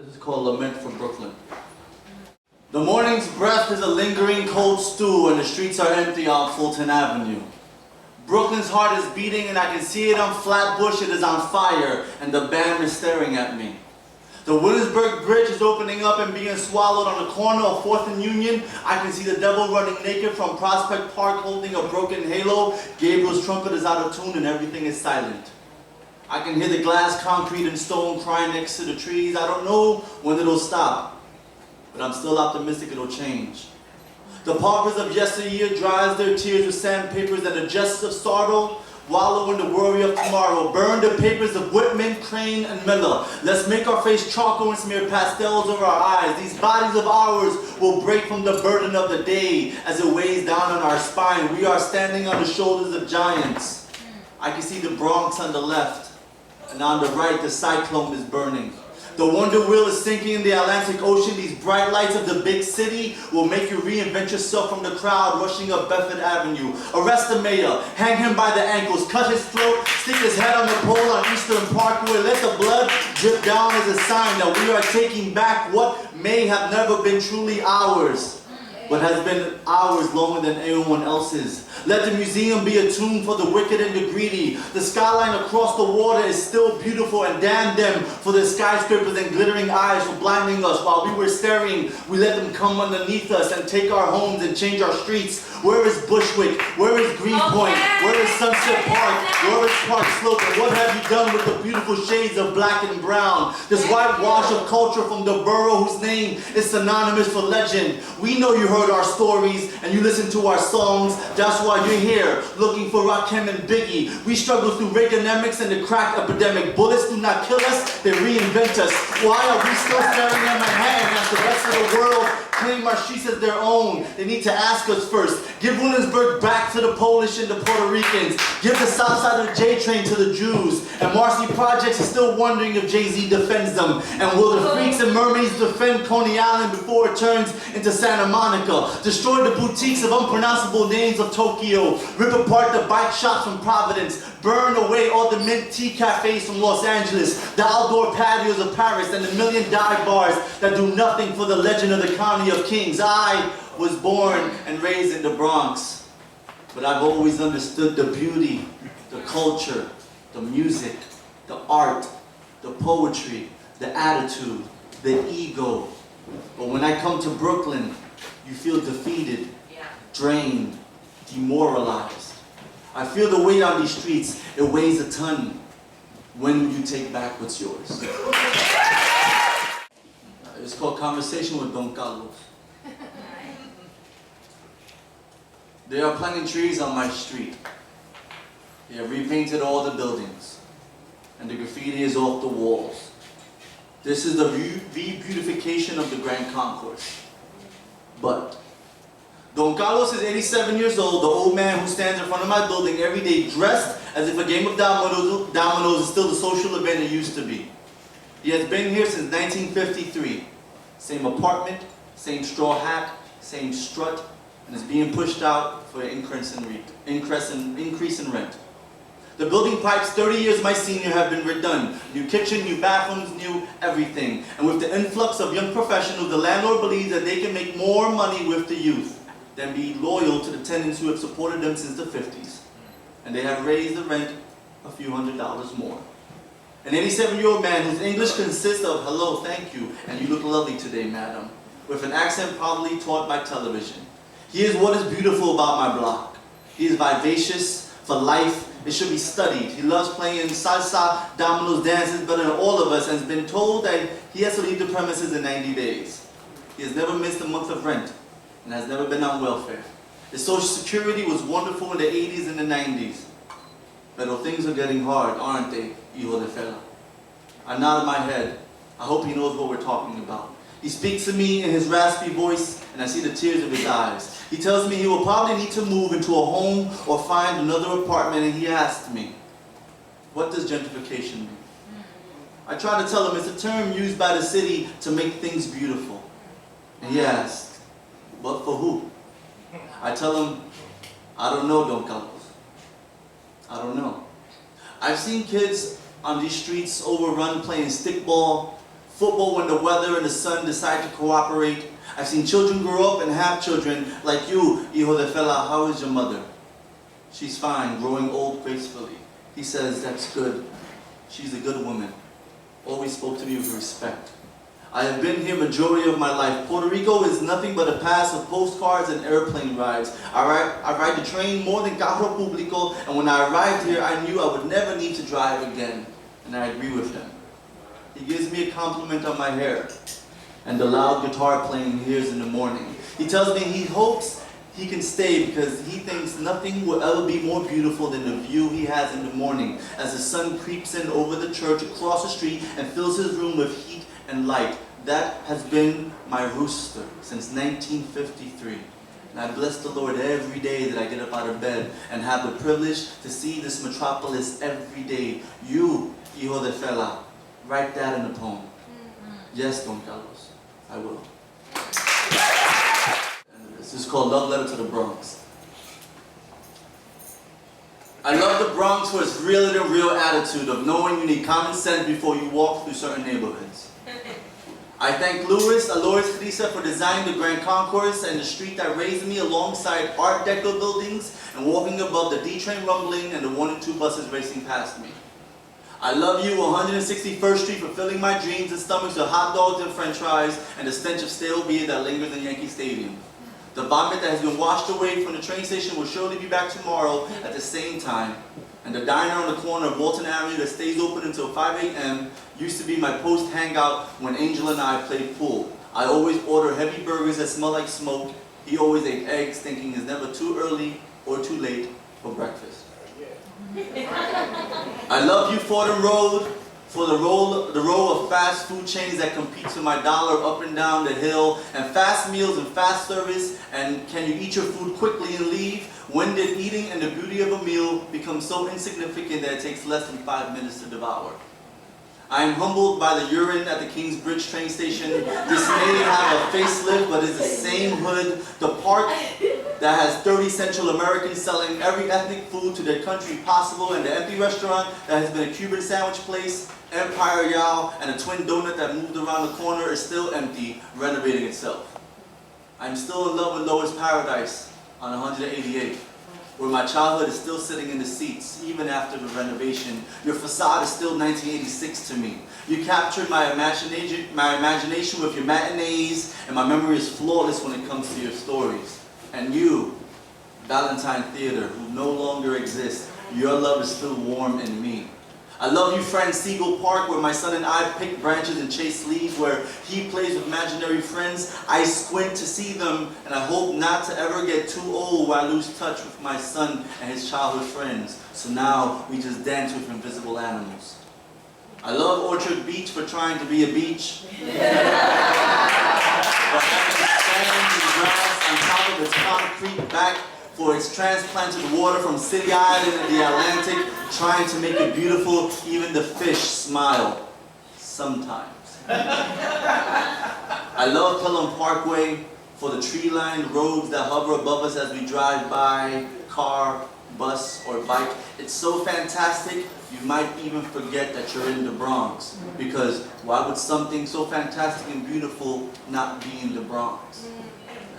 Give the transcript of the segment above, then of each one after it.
This is called Lament for Brooklyn. The morning's breath is a lingering cold stew and the streets are empty on Fulton Avenue. Brooklyn's heart is beating and I can see it on Flatbush, it is on fire and the band is staring at me. The Williamsburg Bridge is opening up and being swallowed on the corner of 4th and Union. I can see the devil running naked from Prospect Park holding a broken halo. Gabriel's trumpet is out of tune and everything is silent. I can hear the glass, concrete, and stone crying next to the trees. I don't know when it'll stop, but I'm still optimistic it'll change. The paupers of yesteryear dries their tears with sandpapers and the jests of startle wallow in the worry of tomorrow. Burn the papers of Whitman, Crane, and Miller. Let's make our face charcoal and smear pastels over our eyes. These bodies of ours will break from the burden of the day as it weighs down on our spine. We are standing on the shoulders of giants. I can see the Bronx on the left, and on the right the cyclone is burning. The wonder wheel is sinking in the Atlantic Ocean. These bright lights of the big city will make you reinvent yourself from the crowd rushing up Bedford Avenue. Arrest the mayor, hang him by the ankles, cut his throat, stick his head on the pole on Eastern Parkway. Let the blood drip down as a sign that we are taking back what may have never been truly ours, but has been ours longer than anyone else's. Let the museum be a tomb for the wicked and the greedy. The skyline across the water is still beautiful, and damn them for the skyscrapers and glittering eyes for blinding us. While we were staring, we let them come underneath us and take our homes and change our streets. Where is Bushwick? Where is Greenpoint? Where is Sunset Park? Where is Park Slope? And what have you done with the beautiful shades of black and brown? This whitewash of culture from the borough whose name is synonymous for legend. We know you heard our stories and you listened to our songs. That's why you're here, looking for Rakim and Biggie. We struggle through Reaganomics and the crack epidemic. Bullets do not kill us, they reinvent us. Why are we still staring at Manhattan as the rest of the world claim our streets as their own? They need to ask us first. Give Williamsburg back to the Polish and the Puerto Ricans. Give the south side of the J train to the Jews. And Marcy Projects is still wondering if Jay-Z defends them. And will the freaks and mermaids defend Coney Island before it turns into Santa Monica? Destroy the boutiques of unpronounceable names of Tokyo. Rip apart the bike shops from Providence. Burn away all the mint tea cafes from Los Angeles. The outdoor patios of Paris and the million dive bars that do nothing for the legend of the County of Kings. I was born and raised in the Bronx, but I've always understood the beauty, the culture, the music, the art, the poetry, the attitude, the ego. But when I come to Brooklyn, you feel defeated, drained, demoralized. I feel the weight on these streets. It weighs a ton. When will you take back what's yours? It's called Conversation with Don Carlos. They are planting trees on my street. They have repainted all the buildings, and the graffiti is off the walls. This is the re-beautification of the Grand Concourse. But Don Carlos is 87 years old, the old man who stands in front of my building every day dressed as if a game of dominoes is still the social event it used to be. He has been here since 1953. Same apartment, same straw hat, same strut, and is being pushed out for an increase in rent. The building pipes, 30 years my senior, have been redone. New kitchen, new bathrooms, new everything. And with the influx of young professionals, the landlord believes that they can make more money with the youth than be loyal to the tenants who have supported them since the 50s. And they have raised the rent a few $100s more. An 87-year-old man whose English consists of hello, thank you, and you look lovely today, madam, with an accent probably taught by television. He is what is beautiful about my block. He is vivacious for life. It should be studied. He loves playing salsa, dominoes, dances better than all of us, and has been told that he has to leave the premises in 90 days. He has never missed a month of rent and has never been on welfare. His social security was wonderful in the 80s and the 90s. But things are getting hard, aren't they, hijo de fela? I nod my head. I hope he knows what we're talking about. He speaks to me in his raspy voice, and I see the tears of his eyes. He tells me he will probably need to move into a home or find another apartment, and he asked me, what does gentrification mean? I try to tell him it's a term used by the city to make things beautiful. And he asked, but for who? I tell him, I don't know, Don Carlos. I don't know. I've seen kids on these streets overrun playing stickball, Football when the weather and the sun decide to cooperate. I've seen children grow up and have children like you, hijo de fela. How is your mother? She's fine, growing old gracefully. He says, that's good. She's a good woman. Always spoke to me with respect. I have been here majority of my life. Puerto Rico is nothing but a past of postcards and airplane rides. I ride the train more than carro público, and when I arrived here, I knew I would never need to drive again. And I agree with him. He gives me a compliment on my hair and the loud guitar playing he hears in the morning. He tells me he hopes he can stay because he thinks nothing will ever be more beautiful than the view he has in the morning as the sun creeps in over the church across the street and fills his room with heat and light. That has been my rooster since 1953. And I bless the Lord every day that I get up out of bed and have the privilege to see this metropolis every day. You, hijo de fela, write that in a poem. Yes, Don Carlos, I will. And this is called Love Letter to the Bronx. I love the Bronx for its real and real attitude of knowing you need common sense before you walk through certain neighborhoods. I thank Louis Alois Crisa for designing the Grand Concourse and the street that raised me alongside Art Deco buildings and walking above the D-train rumbling and the 1 and 2 buses racing past me. I love you, 161st Street, for filling my dreams and stomachs with hot dogs and french fries and the stench of stale beer that lingers in Yankee Stadium. The vomit that has been washed away from the train station will surely be back tomorrow at the same time. And the diner on the corner of Walton Avenue that stays open until 5 a.m. used to be my post-hangout when Angel and I played pool. I always order heavy burgers that smell like smoke. He always ate eggs, thinking it's never too early or too late for breakfast. I love you, Fordham Road, for the row of fast food chains that compete for my dollar up and down the hill, and fast meals and fast service, and can you eat your food quickly and leave? When did eating and the beauty of a meal become so insignificant that it takes less than 5 minutes to devour? I am humbled by the urine at the Kingsbridge train station. This may have a facelift, but it's the same hood. The park that has 30 Central Americans selling every ethnic food to their country possible, and the empty restaurant that has been a Cuban sandwich place, Empire Yao, and a twin donut that moved around the corner is still empty, renovating itself. I'm still in love with Lois Paradise on 188. Where my childhood is still sitting in the seats, even after the renovation. Your facade is still 1986 to me. You captured my imagination with your matinees, and my memory is flawless when it comes to your stories. And you, Valentine Theater, who no longer exists, your love is still warm in me. I love you, friend, Siegel Park, where my son and I pick branches and chase leaves, where he plays with imaginary friends. I squint to see them, and I hope not to ever get too old where I lose touch with my son and his childhood friends. So now we just dance with invisible animals. I love Orchard Beach for trying to be a beach. For having sand and grass on top of its concrete back, for its transplanted water from City Island and the Atlantic, trying to make it beautiful. Even the fish smile. Sometimes. I love Pelham Parkway for the tree-lined roads that hover above us as we drive by, car, bus, or bike. It's so fantastic, you might even forget that you're in the Bronx. Because why would something so fantastic and beautiful not be in the Bronx?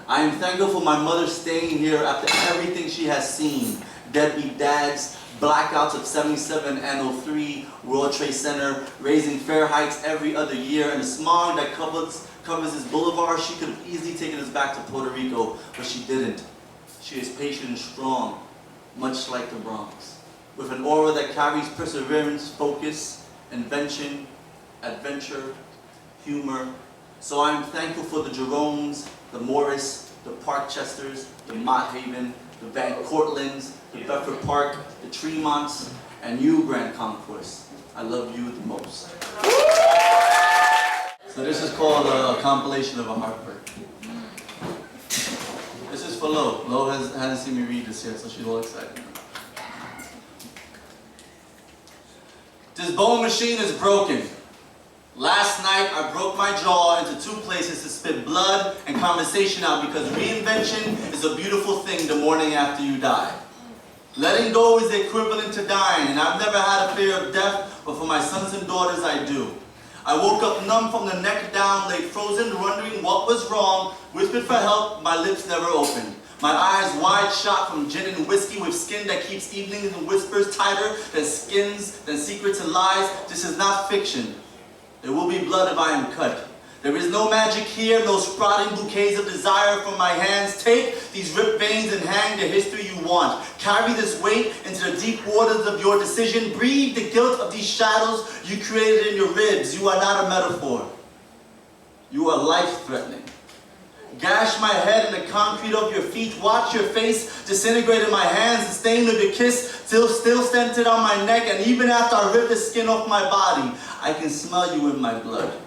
I am thankful for my mother staying here after everything she has seen. Deadbeat dads, blackouts of 77 and 03, World Trade Center, raising fare hikes every other year, and the smog that covers this boulevard. She could have easily taken us back to Puerto Rico, but she didn't. She is patient and strong, much like the Bronx, with an aura that carries perseverance, focus, invention, adventure, humor. So I am thankful for the Jeromes, the Morris, the Parkchesters, the Mott Haven, the Van Cortlands, the Bedford Park, the Tremonts, and you, Grand Concourse. I love you the most. So this is called a Compilation of a Heartbreak. This is for Lo. Lo hasn't seen me read this yet, so she's all excited. This bone machine is broken. Last night, I broke my jaw into 2 places to spit blood and conversation out because reinvention is a beautiful thing the morning after you die. Letting go is the equivalent to dying, and I've never had a fear of death, but for my sons and daughters, I do. I woke up numb from the neck down, lay frozen, wondering what was wrong, whispered for help, my lips never opened. My eyes wide shot from gin and whiskey with skin that keeps evenings and whispers tighter than skins, than secrets and lies. This is not fiction. There will be blood if I am cut. There is no magic here, no sprouting bouquets of desire from my hands. Take these ripped veins and hang the history you want. Carry this weight into the deep waters of your decision. Breathe the guilt of these shadows you created in your ribs. You are not a metaphor. You are life-threatening. Gash my head in the concrete of your feet. Watch your face disintegrate in my hands. The stain of your kiss still centered on my neck. And even after I rip the skin off my body, I can smell you in my blood.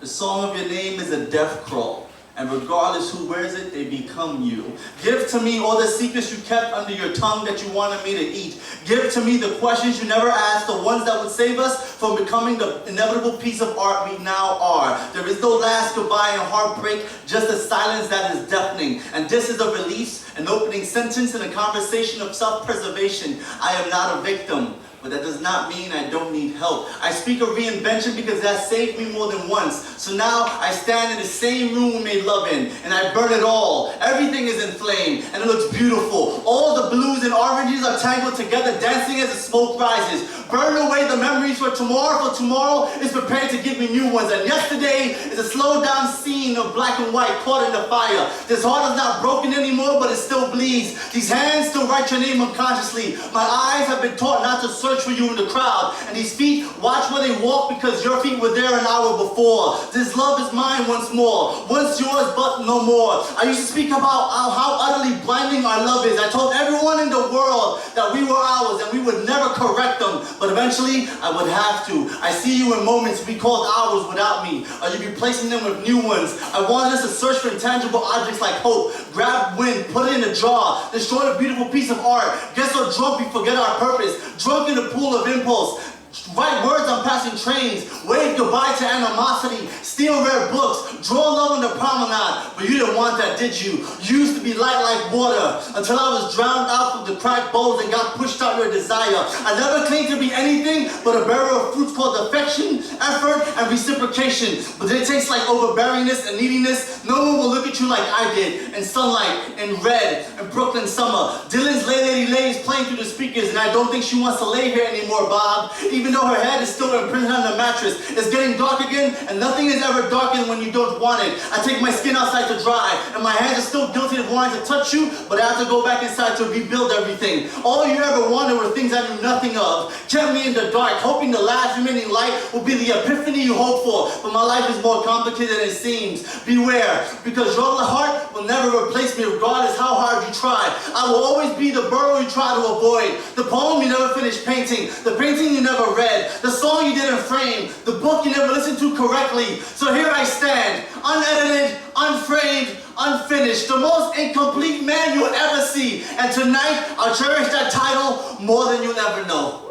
The song of your name is a death crawl, and regardless who wears it, they become you. Give to me all the secrets you kept under your tongue that you wanted me to eat. Give to me the questions you never asked, the ones that would save us from becoming the inevitable piece of art we now are. There is no last goodbye and heartbreak, just a silence that is deafening. And this is a release, an opening sentence in a conversation of self-preservation. I am not a victim. But that does not mean I don't need help. I speak of reinvention because that saved me more than once. So now I stand in the same room we made love in, and I burn it all. Everything is in flame, and it looks beautiful. All the blues and oranges are tangled together, dancing as the smoke rises. Burn away the memories for tomorrow is prepared to give me new ones. And yesterday is a slowed down scene of black and white caught in the fire. This heart is not broken anymore, but it still bleeds. These hands still write your name unconsciously. My eyes have been taught not to search for you in the crowd. And these feet, watch where they walk because your feet were there an hour before. This love is mine once more. Once yours, but no more. I used to speak about how utterly blinding our love is. I told everyone in the world that we were ours and we would never correct them. But eventually, I would have to. I see you in moments we called ours without me. Or you replacing them with new ones. I wanted us to search for intangible objects like hope. Grab wind, put it in a jar. Destroy a beautiful piece of art. Get so drunk we forget our purpose. Drunk in the pool of impulse. Write words on passing trains. Wave goodbye to animosity. Steal rare books. Draw love on the promenade. But you didn't want that, did you? You used to be light like water until I was drowned out from the cracked bowls and got pushed out your desire. I never claimed to be anything but a bearer of fruits called affection, effort, and reciprocation. But it tastes like overbearingness and neediness. No one will look at you like I did. In sunlight, in red, in Brooklyn summer. Dylan's Lay Lady Lay is playing through the speakers, and I don't think she wants to lay here anymore, Bob. Even though her head is still imprinted on the mattress. It's getting dark again, and nothing is ever darkened when you don't want it. I take my skin outside to dry, and my hands are still guilty of wanting to touch you, but I have to go back inside to rebuild everything. All you ever wanted were things I knew nothing of. Kept me in the dark, hoping the last remaining light will be the epiphany you hope for. But my life is more complicated than it seems. Beware, because your heart will never replace me regardless how hard you try. I will always be the burrow you try to avoid. The poem you never finished painting. The painting you never read. The song you didn't frame. The book you never listened to correctly. So here I stand, unedited, unframed, unfinished, the most incomplete man you'll ever see. And tonight, I'll cherish that title more than you'll ever know.